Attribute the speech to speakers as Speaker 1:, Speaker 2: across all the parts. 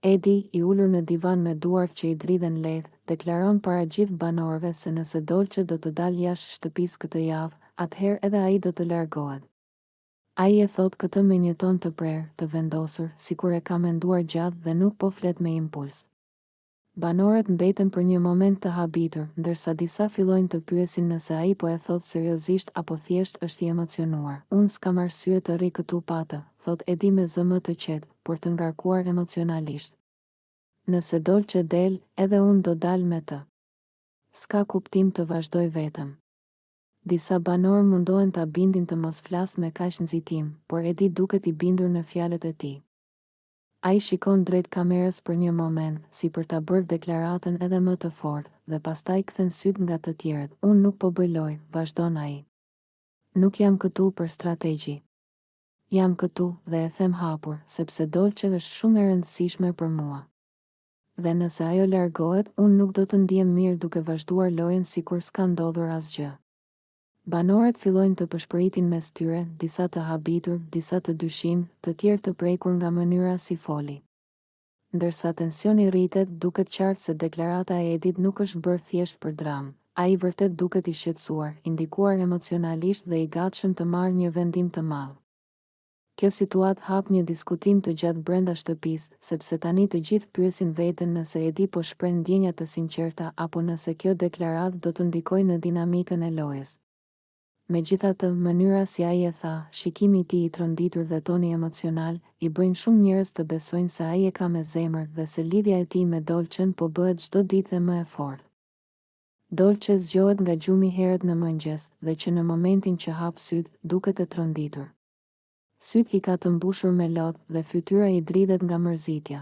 Speaker 1: Edi, i ulur në divan me duart që i dridhen lehtë, deklaron para gjithë banorëve se nëse Dolçe do të dalë jashtë shtëpisë këtë javë, atëherë edhe ai do të largohet. Ai e thot këtë me një ton të prerë, të vendosur, sikur e ka menduar gjatë dhe nuk po flet me impuls. Banorët mbeten për një moment të habitur, ndërsa disa fillojnë të pyesin nëse ai po e thot seriozisht apo thjesht është i emocionuar. Unë s'kam arsye të rri këtu patë, thot Edi me zëmë të qetë, por të ngarkuar emocionalisht. Nëse Dolçe del, edhe unë do dal me të. S'ka kuptim të vazhdoj vetëm. Disa banorë mundohen ta bindin të mos flas me kaq nxitim, por Edi duket i bindur në fjalët e tij. Ai shikon drejt kamerës për një moment, si për ta bërë deklaratën edhe më të fortë, dhe pastaj kthen syt nga të tjerët. Unë nuk po bëj lojë, vazhdon ai. Nuk jam këtu për strategji. Jam këtu, dhe e them hapur, sepse Dolçe është shumë e rëndësishme për mua. Dhe nëse ajo largohet, unë nuk do të ndihem mirë duke vazhduar lojën sikur s'ka ndodhur asgjë. Banorët fillojnë të pëshpëritin mes tyre, disa të habitur, disa të dyshim, të tjerë të prekur nga mënyra si foli. Ndërsa tensioni rritet, duket qartë se deklarata e Edit nuk është bërë thjesht për dramë. Ai vërtet duket i shqetësuar, i ndikuar emocionalisht dhe i gatshëm të marrë një vendim të madh. Kjo situatë hap një diskutim të gjatë brenda shtëpisë, sepse tani të gjithë pyesin veten nëse Edi po shpreh ndjenja të sinqerta apo nëse kjo deklaratë do të ndikojë në dinamikën e lojës. Megjithatë, mënyra si ai e tha, shikimi i tij i tronditur dhe toni emocional, i bëjnë shumë njerëz të besojnë se ai e ka me zemër dhe se lidhja e tij me Dolçen po bëhet çdo ditë më e fortë. Dolçe zgjohet nga gjumi herët në mëngjes, dhe që në momentin që hap syt, duket e tronditur. Syt i ka të mbushur me lotë dhe fytyra i dridhet nga mërzitja.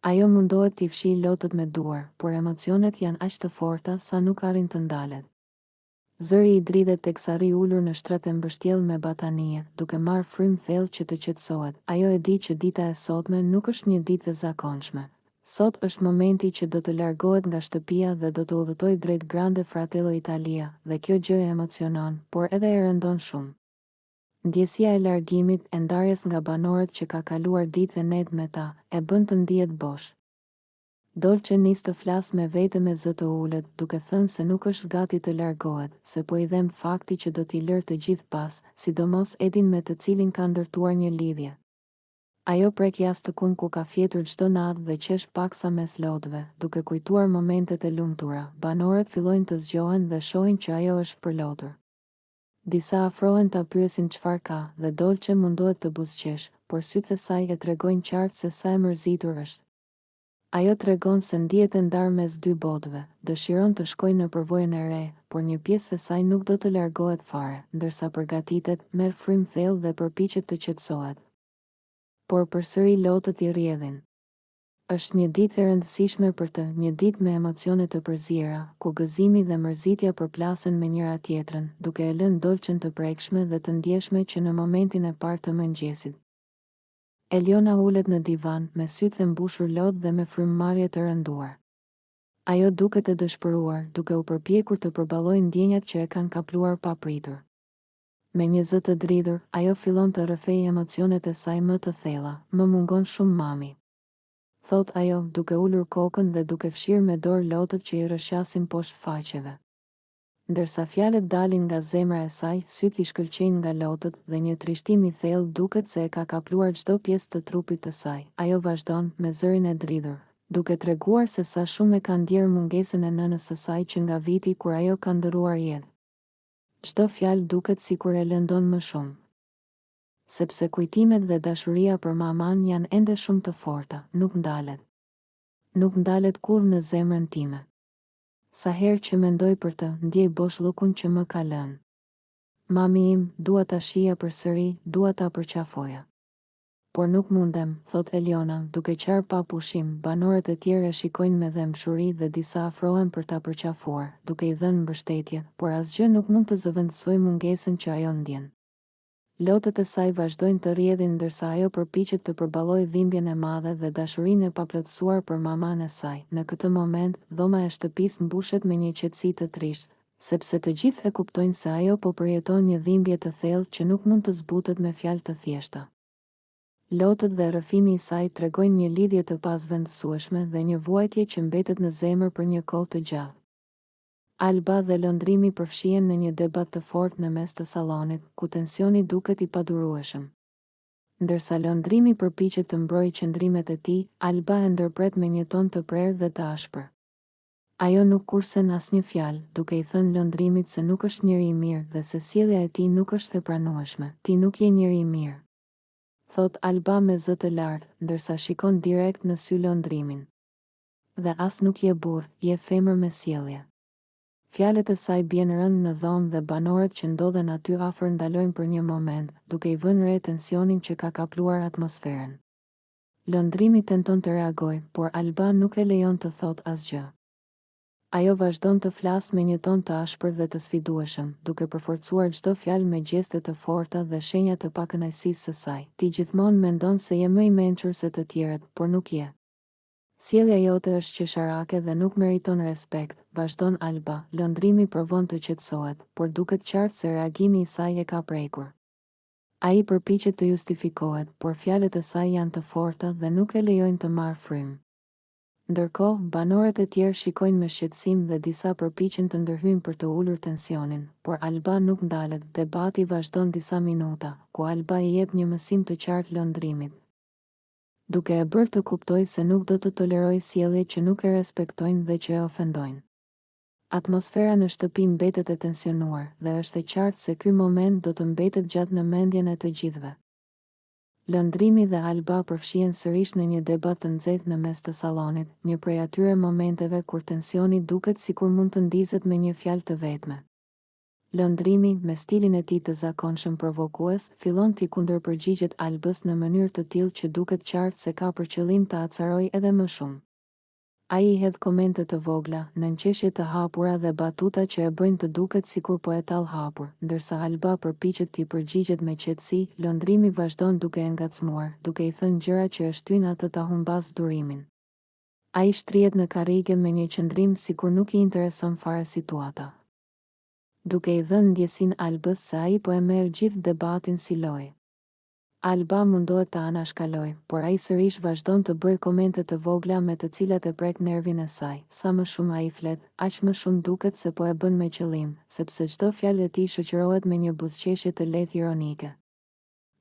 Speaker 1: Ajo mundohet t'i fshijë lotët me duar, por emocionet janë aq të forta sa nuk arrin të ndalet. Zëri i dridhet teksa rri ulur në shtrat e mbështjellë me batanie, duke marrë frym thellë që të qetësohet. Ajo e di që dita e sotme nuk është një ditë e zakonshme. Sot është momenti që do të largohet nga shtëpia dhe do të udhëtojë drejt Grande Fratello Italia, dhe kjo gjë e emocionon, por edhe e rëndon shumë. Ndjesia e largimit, e ndarjes nga banorët që ka kaluar ditë e net me ta, e bën të ndihet bosh. Dolçe nis të flas me vete me zë të ulët, duke thënë se nuk është gati të largohet, se po i dhem fakti që do t'i lërë të gjithë pas, sidomos Edin me të cilin ka ndërtuar një lidhje. Ajo prek jashtëkun ku ka fjetur çdo natë dhe qesh paksa mes lotëve, duke kujtuar momentet e lumtura. Banorët fillojnë të zgjohen dhe shohin që ajo është përlotur. Disa afrohen ta pyesin çfarë ka, dhe Dolçe mundohet të buzëqesh, por sytë e saj e tregojnë qartë se sa e mërzitur është. Ajo tregon se ndihet e ndarë mes dy botëve, dëshiron të shkojë në përvojën e re, por një pjesë e saj nuk do të largohet fare, ndërsa përgatitet, merr frym thellë dhe përpiqet të qetësohet. Por përsëri lotët i rrjedhin. Është një ditë e rëndësishme për të, një ditë me emocione të përziera, ku gëzimi dhe mërzitja përplasen me njëra tjetrën, duke e lënë Dolçen të prekshme dhe të ndjeshme që në momentin e parë të mëngjesit. Eliona ulet në divan, me sytë e mbushur lotë dhe me frymëmarrje të rënduar. Ajo duket e dëshpëruar, duke u përpjekur të përballojë ndjenjat që e kanë kapluar papritur. Me një zë të dridhur, ajo fillon të rrëfejë emocionet e saj më të thella. Më mungon shumë mami, thot ajo, duke ulur kokën dhe duke fshirë me dorë lotët që i rrëshqasin poshtë faqeve. Ndërsa fjalët dalin nga zemra e saj, syt i shkëlqejnë nga lotët dhe një trishtim i thellë duket se e ka kapluar çdo pjesë të trupit të saj. Ajo vazhdon me zërin e dridhur, duke treguar se sa shumë e ka ndjerë mungesën e nënës së saj që nga viti kur ajo ka ndëruar jetë. Çdo fjalë duket sikur e lëndon më shumë. Sepse kujtimet dhe dashuria për maman janë ende shumë të forta, nuk ndalet. Nuk ndalet kur në zemrën time. Sa herë që mendoj për të, ndjej boshllukun që më ka lënë. Mami im, dua ta shija përsëri, dua ta përqafoja. Por nuk mundem, thot Eliona, duke qarë pa pushim. Banorët e tjerë e shikojnë me dëmshuri dhe disa afrohen për ta përqafuar, duke i dhënë mbështetje, por asgjë nuk mund të zëvendësojë mungesën që ajo ndjen. Lotët e saj vazhdojnë të rrjedhin ndërsa ajo përpiqet të përballojë dhimbjen e madhe dhe dashurinë e paplotësuar për maman e saj. Në këtë moment, dhoma e shtëpisë mbushet me një qetësi të trishtë, sepse të gjithë e kuptojnë se ajo po përjeton një dhimbje të thellë që nuk mund të zbutet me fjalë të thjeshta. Lotët dhe rrëfimi i saj tregojnë një lidhje të pasvendësueshme dhe një vuajtje që mbetet në zemër për një kohë të gjatë. Alba dhe lëndrimi përfshihen në një debat të fortë në mes të sallonit, ku tensioni duket i padurueshëm. Ndërsa lëndrimi përpiqet të mbrojë qëndrimet e tij, Alba e ndërpret me një ton të prerë dhe të ashpër. Ajo nuk kursen asnjë fjalë, duke i thënë lëndrimit se nuk është njeri i mirë dhe se sjellja e tij nuk është e pranueshme. Ti nuk je njeri i mirë, thot Alba me zë të lartë, ndërsa shikon direkt në sy lëndrimin. Dhe as nuk je burr, je femër me sjellje. Fjalët e saj bien rënd në dhomë dhe banorët që ndodhen aty afër ndalojnë për një moment, duke i vënë re tensionin që ka kapluar atmosferën. Lëndrimi tenton të reagojë, por Alba nuk e lejon të thotë asgjë. Ajo vazhdon të flasë me një ton të ashpër dhe të sfidueshëm, duke përforcuar çdo fjalë me gjeste të forta dhe shenja të pakënaqësisë së saj. Ti gjithmonë mendon se je më i mençur se të tjerët, por nuk je. Sjellja jote është qesharake dhe nuk meriton respekt, vazhdon Alba. Lëndrimi provon të qetësohet, por duket qartë se reagimi i saj e ka prekur. Ai përpiqet të justifikohet, por fjalët e saj janë të forta dhe nuk e lejojnë të marrë frymë. Ndërkohë, banorët e tjerë shikojnë me shqetësim dhe disa përpiqen të ndërhyjnë për të ulur tensionin, por Alba nuk ndalet. Debati vazhdon disa minuta, ku Alba i jep një mësim të qartë lëndrimit, duke e bërë të kuptojë se nuk do të tolerojë sjellje që nuk e respektojnë dhe që e ofendojnë. Atmosfera në shtëpi mbetet e tensionuar dhe është e qartë se ky moment do të mbetet gjatë në mendjen e të gjithëve. Lëndrimi dhe Alba përfshihen sërish në një debat të nxehtë në mes të sallonit, një prej atyre momenteve kur tensioni duket sikur mund të ndizet me një fjalë të vetme. Lëndrimi, me stilin e tij të zakonshëm provokues, fillon t'i kundërpërgjigjet Albës në mënyrë të tillë që duket qartë se ka për qëllim të acarojë edhe më shumë. Ai i hedh komente të vogla, nënqeshje të hapura dhe batuta që e bëjnë të duket sikur po e tall hapur, ndërsa Alba përpiqet t'i përgjigjet me qetësi. Lëndrimi vazhdon duke e ngacmuar, duke i thënë gjëra që e shtyn atë ta humbas durimin. Ai shtrihet në karrige me një qëndrim sikur nuk i intereson fare situata, duke i dhënë ndjesinë Albës se ai po e merr gjithë debatin si lojë. Alba mundohet të anashkalojë, por ai sërish vazhdon të bëjë komente të vogla me të cilat e prek nervin e saj. Sa më shumë ai flet, aq më shumë duket se po e bën me qëllim, sepse çdo fjalë e tij shoqërohet me një buzëqeshje të lehtë ironike.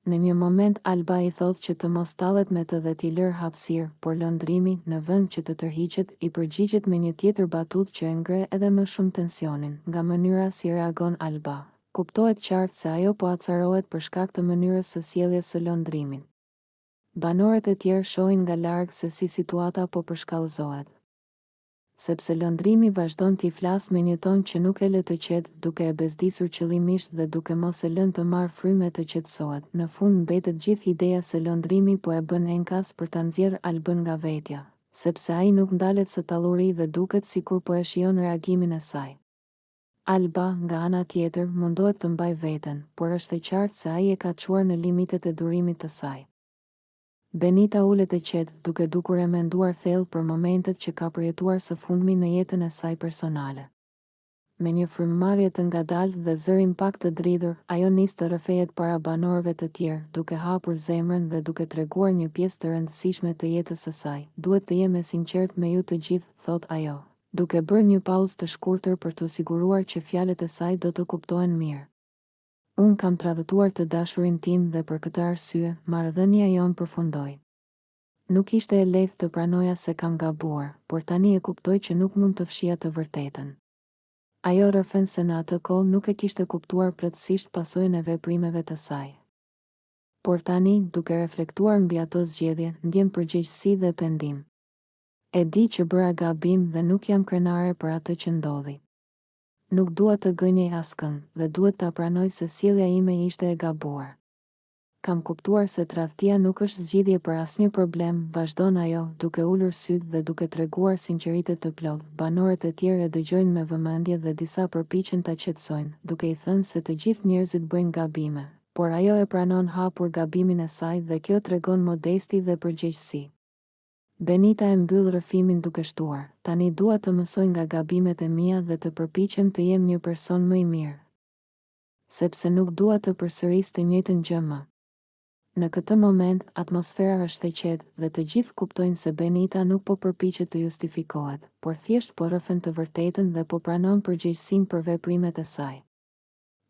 Speaker 1: Në një moment Alba i thotë që të mos tallet me të dhe t'i lër hapësirë, por lëndrimi, në vend që të tërhiqet, i përgjigjet me një tjetër batutë që e ngre edhe më shumë tensionin. Nga mënyra si reagon Alba, kuptohet qartë se ajo po acarohet për shkak të mënyrës së sjelljes së lëndrimit. Banorët e tjerë shohin nga larg se si situata po përshkallëzohet, sepse lëndrimi vazhdon t'i flas me një ton që nuk e lë të qetë, duke e bezdisur qëllimisht dhe duke mos e lënë të marrë frymë të qetësohet. Në fund mbetet gjithë ideja se lëndrimi po e bën enkas për ta nxjerrë Albën nga vetja, sepse ai nuk ndalet së talluri dhe duket sikur po e shijon reagimin e saj. Alba, nga ana tjetër, mundohet të mbajë veten, por është e qartë se ai e ka çuar në limitet e durimit të saj. Benita ulet e qetë, duke dukur e menduar thellë për momentet që ka përjetuar së fundmi në jetën e saj personale. Me një frymëmarrje të ngadaltë dhe zërin pak të dridhur, ajo nis të rrëfehet para banorëve të tjerë, duke hapur zemrën dhe duke treguar një pjesë të rëndësishme të jetës së saj. Duhet të jem e sinqert me ju të gjithë, thot ajo, duke bërë një pauzë të shkurtër për të siguruar që fjalët e saj do të kuptohen mirë. Unë kam tradhtuar të dashurin tim dhe për këtë arsye, marrëdhënia jonë përfundoi. Nuk ishte e lehtë të pranoja se kam gabuar, por tani e kuptoj që nuk mund të fshija të vërtetën. Ajo rrëfen se në atë kohë nuk e kishte kuptuar plotësisht pasojën e veprimeve të saj. Por tani, duke reflektuar mbi ato zgjedhje, ndjem përgjegjësi dhe pendim. E di që bëra gabim dhe nuk jam krenare për atë që ndodhi. Nuk dua të gënjej askënd dhe duhet ta pranoj se sjellja ime ishte e gabuar. Kam kuptuar se tradhtia nuk është zgjidhje për asnjë problem, vazhdon ajo, duke ulur syt dhe duke treguar sinqeritet të plotë. Banorët e tjerë e dëgjojnë me vëmendje dhe disa përpiqen ta qetësojnë, duke i thënë se të gjithë njerëzit bëjnë gabime, por ajo e pranon hapur gabimin e saj dhe kjo tregon modesti dhe përgjegjësi. Benita e mbyll rrëfimin duke shtuar, tani dua të mësoj nga gabimet e mia dhe të përpiqem të jem një person më i mirë, sepse nuk dua të përsëris të njëjtën gjë më. Në këtë moment, atmosfera është e qetë dhe të gjithë kuptojnë se Benita nuk po përpiqet të justifikohet, por thjesht po rrëfen të vërtetën dhe po pranon përgjegjësinë për veprimet e saj.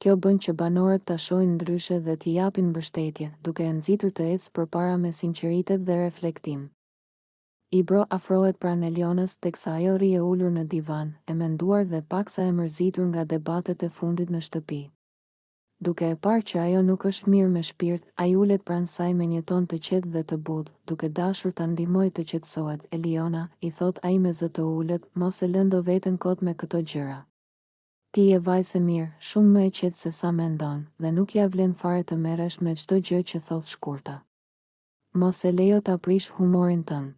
Speaker 1: Kjo bën që banorët ta shohin ndryshe dhe t'i japin mbështetje, duke e nxitur të ecë përpara me sinqeritet dhe reflektim. Ibro afrohet pranë Elionës teksa ajo rri e ulur në divan, e menduar dhe paksa e mërzitur nga debatet e fundit në shtëpi. Duke e parë që ajo nuk është mirë me shpirt, ai ulet pranë saj me një ton të qetë dhe të butë, duke dashur ta ndihmojë të qetësohet. Eliona, i thot ai me zë të ulët, mos e lëndo veten kot me këto gjëra. Ti je vajzë e mirë, shumë më e qetë se sa mendon, dhe nuk ja vlen fare të merresh me çdo gjë që thot shkurta. Mos e lejo ta prish humorin tënd.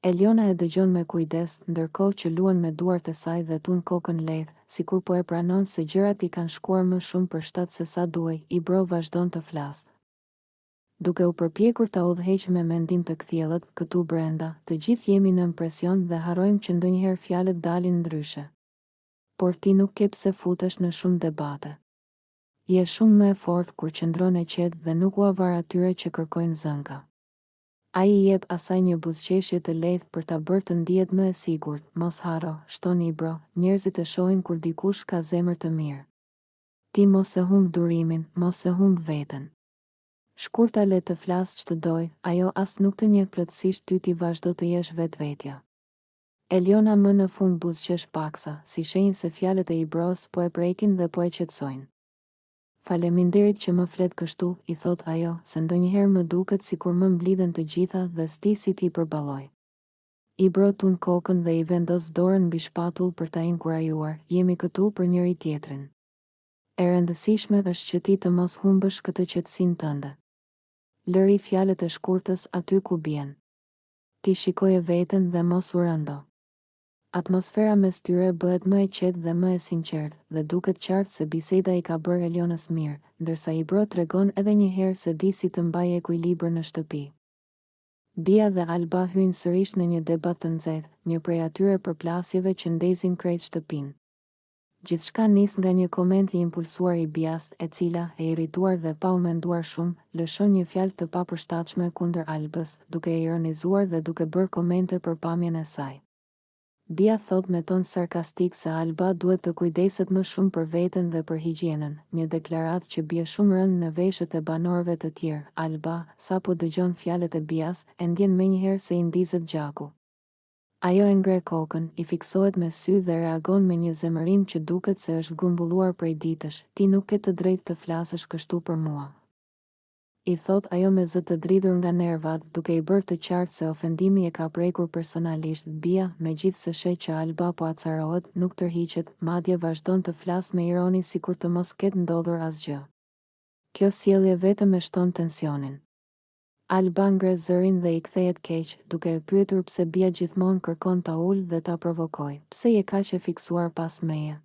Speaker 1: Eliona e dëgjon me kujdes, ndërkohë që luan me duart e saj dhe tun kokën lehtë, sikur po e pranon se gjërat i kanë shkuar më shumë për shtat se sa duhej. Ibro vazhdon të flasë. Duke u përpjekur ta udhëheqë me mendim të kthjellët, këtu brenda, të gjithë jemi në impresion dhe harrojmë që ndonjëherë fjalët dalin ndryshe. Por ti nuk ke pse futesh në shumë debate. Je shumë më e fortë kur qëndron e qetë dhe nuk u avar atyre që kërkojnë zënka. Ai I jep asaj një buzëqeshje të lehtë për ta bërë të ndihet më e sigurt. Mos harro, shton Ibro, njerëzit e shohin kur dikush ka zemër të mirë. Ti mos e humb durimin, mos e humb veten. Shkurta le të flas ç'të doj, ajo as nuk të njeh plotësisht, ty ti vazhdo të jesh vetvetja. Eliona më në fund buzëqesh paksa, si shenjë se fjalët e Ibros po e prekin dhe po e qetësojnë. Faleminderit që më flet kështu, I thot ajo, se ndonjëherë më duket sikur më mblidhen të gjitha dhe s'di si t'i përballoj. Ibro tun kokën dhe I vendos dorën mbi shpatull për ta inkurajuar, jemi këtu për njëri tjetrin. E rëndësishme është që ti të mos humbësh këtë qetësinë tënde. Lëri fjalët e shkurtës aty ku bien. Ti shikoje veten dhe mos u rëndo. Atmosfera mes tyre bëhet më e qetë dhe më e sinqertë, dhe duket qartë se biseda I ka bërë Elionës mirë, ndërsa Ibro tregon edhe një herë se di si të mbajë ekuilibër në shtëpi. Bia dhe Alba hyjnë sërish në një debat të nxehtë, një prej atyre përplasjeve që ndezin krejt shtëpinë. Gjithçka nis nga një koment I impulsuar I Bias, e cila, e irrituar dhe pa u menduar shumë, lëshon një fjalë të papërshtatshme kundër Albës, duke e ironizuar dhe duke bërë komente për pamjen e saj. Bia thot me ton sarkastik se Alba duhet të kujdeset më shumë për veten dhe për higjienën, një deklaratë që bie shumë rënd në veshët e banorëve të tjerë. Alba, sa po dëgjon fjalët e Bias, e ndjen menjëherë se I ndizet gjaku. Ajo e ngre kokën, I fiksohet me sy dhe reagon me një zemërim që duket se është grumbulluar prej ditësh. Ti nuk ke të drejtë të flasësh kështu për mua. I thot ajo me zë të dridhur nga nervat, duke I bërë të qartë se ofendimi e ka prekur personalisht. Bia, megjithse sheh që Alba po acarohet, nuk tërhiqet, madje vazhdon të flasë me ironi sikur të mos ketë ndodhur asgjë. Kjo sjellje vetëm e shton tensionin. Alba ngre zërin dhe I kthehet keq, duke e pyetur pse Bia gjithmonë kërkon ta ulë dhe ta provokoj. Pse je kaq e fiksuar pas meje?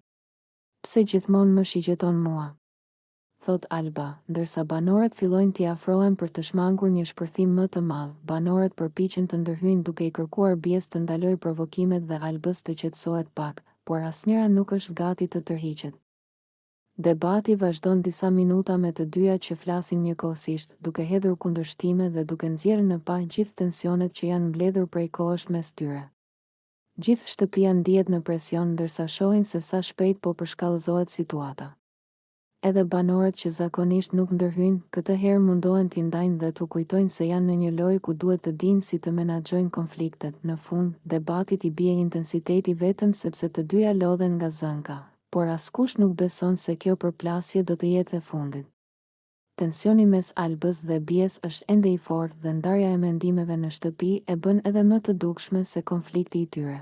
Speaker 1: Pse gjithmonë më shigjeton mua? Thot Alba, ndërsa banorët fillojnë t'i afrohen për të shmangur një shpërthim më të madh. Banorët përpiqen të ndërhyjnë duke I kërkuar Bies të ndalojë provokimet dhe Albës të qetësohet pak, por asnjëra nuk është gati të tërhiqet. Debati vazhdon disa minuta me të dyja që flasin njëkohësisht, duke hedhur kundërshtime dhe duke nxjerrë në pa gjithë tensionet që janë mbledhur prej kohësh mes tyre. Gjithë shtëpia ndihet në presion ndërsa shohin se sa shpejt po përshkallëzohet situata. Edhe banorët që zakonisht nuk ndërhyjnë, këtë herë mundohen t'i ndajnë dhe t'u kujtojnë se janë në një lojë ku duhet të dinë si të menaxhojnë konfliktet. Në fund, debatit I bie intensiteti vetëm sepse të dyja lodhen nga zënka, por askush nuk beson se kjo përplasje do të jetë e fundit. Tensioni mes Albës dhe Bies është ende I fortë dhe ndarja e mendimeve në shtëpi e bën edhe më të dukshme se konflikti I tyre.